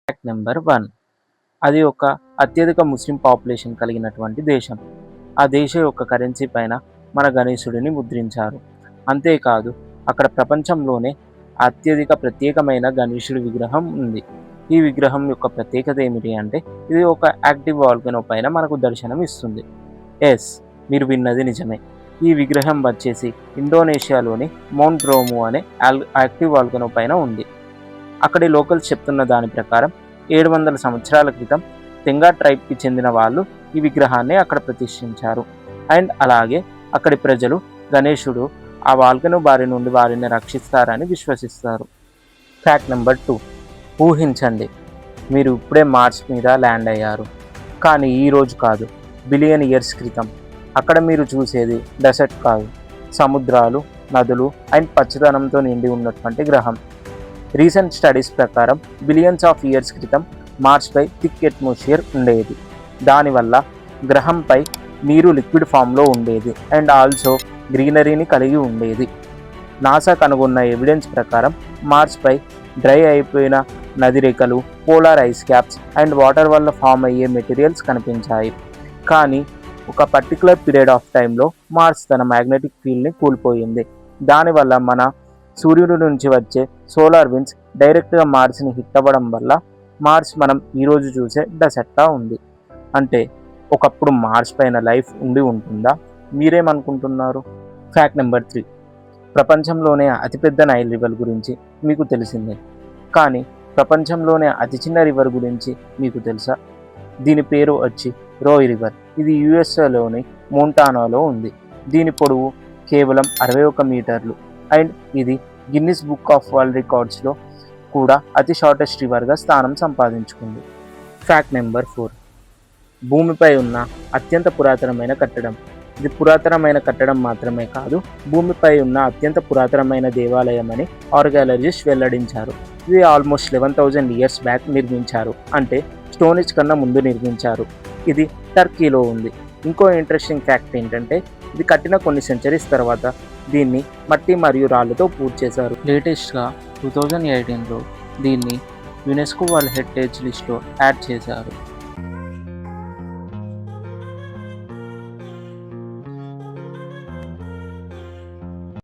Fact number 1. అది ఒక అత్యధిక ముస్లిం పాపులేషన్ కలిగినటువంటి దేశం. ఆ దేశం యొక్క కరెన్సీ పైన మన గణేశుడిని ముద్రించారు. అంతేకాదు అక్కడ ప్రపంచంలోనే అత్యధిక ప్రత్యేకమైన గణేశుడి విగ్రహం ఉంది. ఈ విగ్రహం యొక్క ప్రత్యేకత ఏమిటి అంటే ఇది ఒక యాక్టివ్ వాల్కనో పైన మనకు దర్శనం ఇస్తుంది. ఎస్, మీరు విన్నది నిజమే. ఈ విగ్రహం వచ్చేసి ఇండోనేషియాలోని మౌంట్ బ్రోమో అనే యాక్టివ్ వాల్కనో పైన ఉంది. అక్కడి లోకల్స్ చెప్తున్న దాని ప్రకారం 700 సంవత్సరాల క్రితం తెంగా ట్రైబ్కి చెందిన వాళ్ళు ఈ విగ్రహాన్ని అక్కడ ప్రతిష్ఠించారు. అండ్ అలాగే అక్కడి ప్రజలు గణేశుడు ఆ వాల్కనో బారి నుండి వారిని రక్షిస్తారని విశ్వసిస్తారు. Fact number 2. ఊహించండి, మీరు ఇప్పుడే మార్స్ మీద ల్యాండ్ అయ్యారు, కానీ ఈరోజు కాదు, బిలియన్ ఇయర్స్ క్రితం. అక్కడ మీరు చూసేది డెసర్ట్ కాదు, సముద్రాలు, నదులు అండ్ పచ్చదనంతో నిండి ఉన్నటువంటి గ్రహం. రీసెంట్ స్టడీస్ ప్రకారం బిలియన్స్ ఆఫ్ ఇయర్స్ క్రితం మార్స్పై థిక్ అట్మాస్ఫియర్ ఉండేది. దానివల్ల గ్రహంపై నీరు లిక్విడ్ ఫామ్లో ఉండేది అండ్ ఆల్సో గ్రీనరీని కలిగి ఉండేది. నాసా కనుగొన్న ఎవిడెన్స్ ప్రకారం మార్స్పై డ్రై అయిపోయిన నదిరేఖలు, polar ice caps and water వల్ల ఫామ్ అయ్యే మెటీరియల్స్ కనిపించాయి. కానీ ఒక పర్టికులర్ పీరియడ్ ఆఫ్ టైంలో మార్స్ తన మ్యాగ్నెటిక్ ఫీల్డ్ని కోల్పోయింది. దానివల్ల మన సూర్యుడి నుంచి వచ్చే సోలార్ విండ్స్ డైరెక్ట్గా మార్స్ని హిట్ అవ్వడం వల్ల మార్స్ మనం ఈరోజు చూసే డెసర్ట్గా ఉంది. అంటే ఒకప్పుడు మార్స్ పైన లైఫ్ ఉండి ఉంటుందా? మీరేమనుకుంటున్నారు? Fact number 3. ప్రపంచంలోనే అతిపెద్ద నైల్ రివర్ గురించి మీకు తెలిసిందే, కానీ ప్రపంచంలోనే అతి చిన్న రివర్ గురించి మీకు తెలుసా? దీని పేరు వచ్చి రోయ్ రివర్. ఇది యుఎస్ఏలోని మోంటానాలో ఉంది. దీని పొడవు కేవలం 61 మీటర్లు అండ్ ఇది గిన్నిస్ బుక్ ఆఫ్ వరల్డ్ రికార్డ్స్లో కూడా అతి షార్టెస్ట్ రివర్గా స్థానం సంపాదించుకుంది. Fact number 4. భూమిపై ఉన్న అత్యంత పురాతనమైన కట్టడం. ఇది పురాతనమైన కట్టడం మాత్రమే కాదు, భూమిపై ఉన్న అత్యంత పురాతనమైన దేవాలయం అని ఆర్కియాలజిస్ట్ వెల్లడించారు. ఇది ఆల్మోస్ట్ 11,000 ఇయర్స్ బ్యాక్ నిర్మించారు, అంటే స్టోన్ ఏజ్ కన్నా ముందు నిర్మించారు. ఇది టర్కీలో ఉంది. ఇంకో ఇంట్రెస్టింగ్ ఫ్యాక్ట్ ఏంటంటే ఇది కట్టిన కొన్ని సెంచరీస్ తర్వాత దీన్ని మట్టి మరియు రాళ్ళతో పూర్తి చేశారు. లేటెస్ట్గా 2018లో దీన్ని యునెస్కో వరల్డ్ హెరిటేజ్ లిస్ట్లో యాడ్ చేశారు.